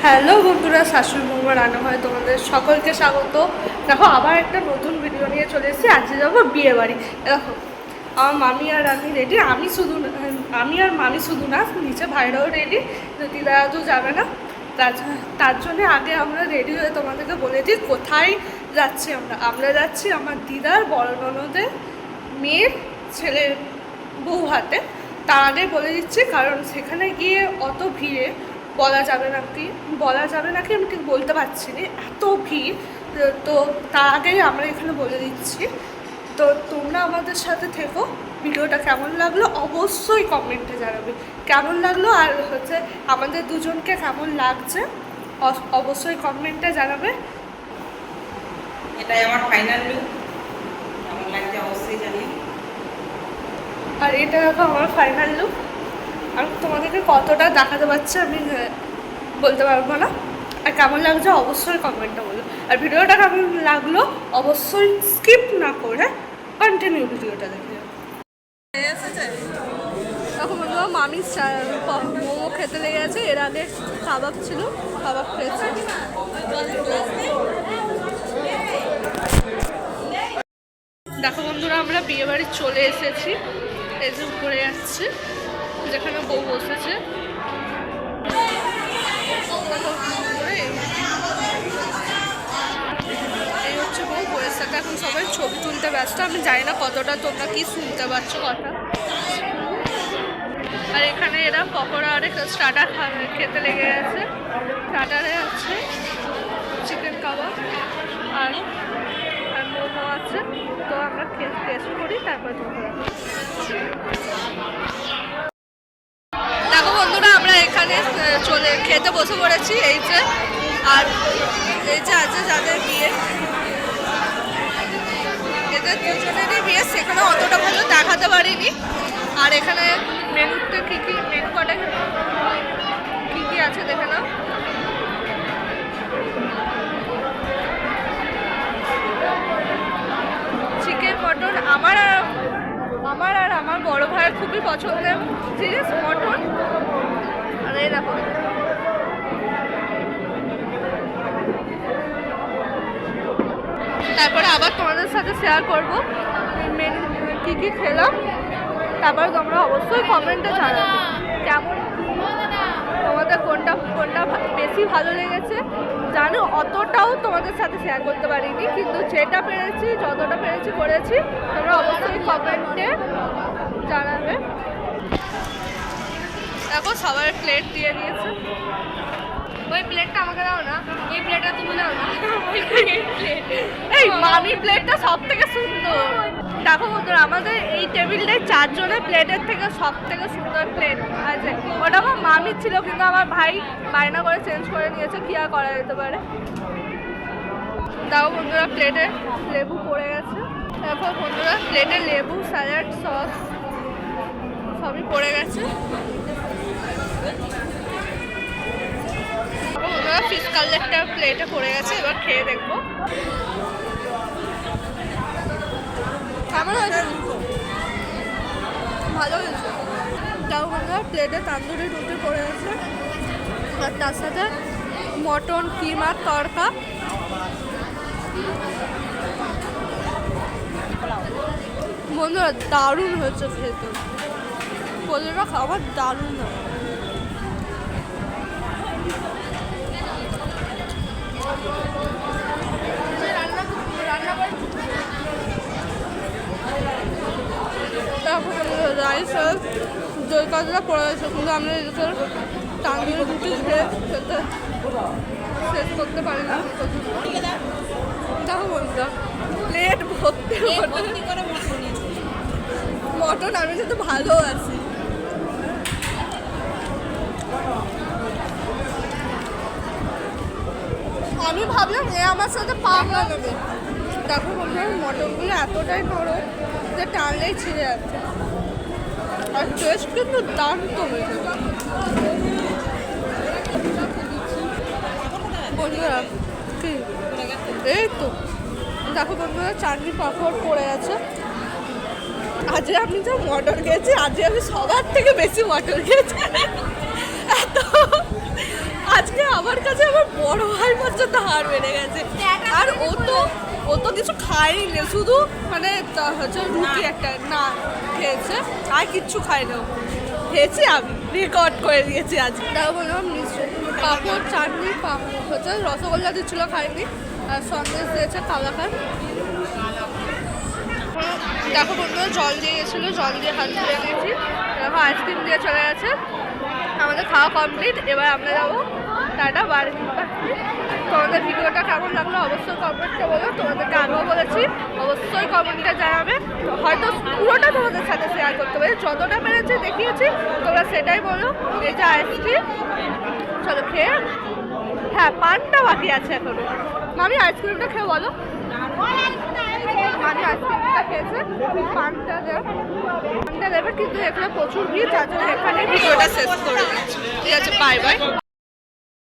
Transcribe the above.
Hello বন্ধুরা, শাশুড়ি বৌমা রান্না হয় তোমাদের সকলকে স্বাগত। দেখো আবার একটা নতুন ভিডিও নিয়ে চলে এসেছি। আজকে যাবো বিয়ে বাড়ি। দেখো আমার মামি আর আমি রেডি। আমি আর মামি শুধু না, নিচে ভাইরাও রেডি। দিদা তো যাবে না, তার জন্যে আগে আমরা রেডি হয়ে তোমাদেরকে বলে দিই কোথায় যাচ্ছি। আমরা যাচ্ছি আমার দিদার বড় ননদের মেয়ের ছেলের বউ হাতে। তার আগে বলে দিচ্ছি, কারণ সেখানে গিয়ে অত ভিড়ে বলা যাবে নাকি আমি ঠিক বলতে পারছি না, এত ভিড়। তো তার আগেই আমরা এখানে বলে দিচ্ছি। তো তোমরা আমাদের সাথে থেকো। ভিডিওটা কেমন লাগলো অবশ্যই কমেন্টে জানাবে কেমন লাগলো, আর হচ্ছে আমাদের দুজনকে কেমন লাগছে অবশ্যই কমেন্টে জানাবে। এটাই আমার ফাইনাল লুক, কেমন লাগছে অবশ্যই জানিয়ে। আর এটা দেখো আমার ফাইনাল লুক। আমি তোমাদেরকে কতটা দেখাতে পারছি আমি বলতে পারবো না। আর কেমন লাগছে অবশ্যই কমেন্টটা বলো। আর ভিডিওটা কেমন লাগলো অবশ্যই স্কিপ না করে কন্টিনিউ ভিডিওটা দেখে যাও। এখন বলবো মামি মোমো খেতে লেগে গেছে। এর আগে কাবাব ছিল, কাবাব খেয়েছে। দেখো বন্ধুরা, আমরা বিয়ে বাড়ি চলে এসেছি। এই যে উপরে যাচ্ছি যেখানে বউ বসেছে। এই হচ্ছে বউ, বউয়ের সাথে এখন সবাই ছবি তুলতে ব্যস্ত। আমি জানি না কতটা তোমরা কি শুনতে পাচ্ছ কথা। আর এখানে এরা পকোড়া আর স্টার্টার খেতে লেগে গেছে। স্টার্টারে আছে চিকেন কাবাব আর মোমো আছে। তো আমরা টেস্ট করি, তারপর তোমরা দেখো বন্ধুরা, আমরা এখানে খেতে বসে পড়েছি। এই যে আর এই যে আছে যাদের বিয়ে, এদের দুজনেরই বিয়ে, সেখানে অতটা ভালো দেখাতে পারিনি। আর এখানে মেনুতে মেনু কার্ডে কী আছে দেখে নাও। চিকেন মটন আমার আর আমার বড় ভাইয়ের খুবই পছন্দের জিনিস মটন। আর এই দেখো তারপরে আবার তোমাদের সাথে শেয়ার করবো মেনু কী খেলাম। তারপরে তোমরা অবশ্যই কমেন্টে জানাবে কেমন তোমাদের কোনটা বেশি ভালো লেগেছে। জানো অতটাও তোমাদের সাথে শেয়ার করতে পারিনি, কিন্তু যেটা পেরেছি যতটা পেরেছি করেছি। তোমরা অবশ্যই কমেন্টে জানাবে। দেখো সবার প্লেট দিয়ে দিয়েছে। ওই প্লেটটা আমাকে দাও না, এই প্লেটটা তুমি দাও না। এই মামি প্লেটটা সব থেকে সুন্দর। দেখো বন্ধুরা, আমাদের এই টেবিলটায় 4 জনের প্লেটের থেকে সব থেকে সুন্দর প্লেট আছে। ওটা আমার মামির ছিল, কিন্তু আমার ভাই বায়না করে চেঞ্জ করে নিয়েছে। কি আর করা যেতে পারে। দেখো বন্ধুরা, প্লেটে লেবু পড়ে গেছে। দেখো বন্ধুরা, প্লেটে লেবু, স্যালাড, সস সবই পড়ে গেছে। ফিশ কাটলেটটা প্লেটে পড়ে গেছে। এবার খেয়ে দেখবো কেমন হয়েছে। ভালো হয়েছে। তাও বন্ধুরা, প্লেটে তান্দুরি রুটি পড়ে গেছে, আর তার সাথে মটন কিমার তড়কা। বন্ধুরা দারুণ হয়েছে খেতে। পোলেরা খাবার দারুণ হয়। রাইস আর দই কাতলা পড়ে গেছে, কিন্তু আমরা এদিকে তান্দুরি রুটি খেয়ে খেতে শেষ করতে পারি না। দেখো বন্ধুরা, প্লেট ভর্তি করে মটন। আমি কিন্তু ভালো আছি। আমি ভাবলাম এ আমার সাথে পাপ লাগাবে। দেখো বন্ধুরা, মটনগুলো এতটাই নরম যে টানলেই ছিঁড়ে যাচ্ছে। আর টেস্ট কিন্তু দারুণ হয়েছে বন্ধুরা। কি এই তো দেখো বন্ধুরা, চাটনি পাঁপড় পড়ে আছে। আজকে আমি যা মটন খেয়েছি, আজকে আমি সবার থেকে বেশি মটন খেয়েছি। এত আজকে আমার কাছে আমার বড় ভাই পর্যন্ত হার বেড়ে গেছে। আর ও তো কিছু খায়নি, শুধু মানে হচ্ছে রুটি একটা না খেয়েছে, আর কিচ্ছু খায়নি। ও খেয়েছি, আমি রেকর্ড করে দিয়েছি আজ। দেখো বললাম মিষ্টি পাঁপড়, চাটনি, হচ্ছে রসগোল্লা দিচ্ছিলো, খাইনি। আর সন্দেশ দিয়েছে কালাকাঁদ। দেখো বন্ধুরা জল দিয়ে গেছিলো, জল দিয়ে হাত ধুয়ে নিয়েছি। দেখো আইসক্রিম দিয়ে চলে গেছে। আমাদের খাওয়া কমপ্লিট, এবার আমরা যাবো টাটা বাড়ি। তোমাদের ভিডিওটা কেমন লাগলো অবশ্যই কমেন্টে বলো। তোমাদেরকে আগেও বলেছি, অবশ্যই কমেন্টে জানাবে। হয়তো পুরোটা তোমাদের সাথে শেয়ার করতে পারি, যতটা পেরেছি দেখিয়েছি, তোমরা সেটাই বলো। এই যে আইসক্রিম, চলো খেয়ে, হ্যাঁ পানটা বাকি আছে এখনো। মামি আইসক্রিমটা খেয়ে বলো। মানে আইসক্রিমটা খেয়েছে, পানটা দেবে, কিন্তু এখানে প্রচুর ভিড়, যার জন্য এখানে ভিডিওটা শেষ করে দিচ্ছি। ঠিক আছে, বাই বাই।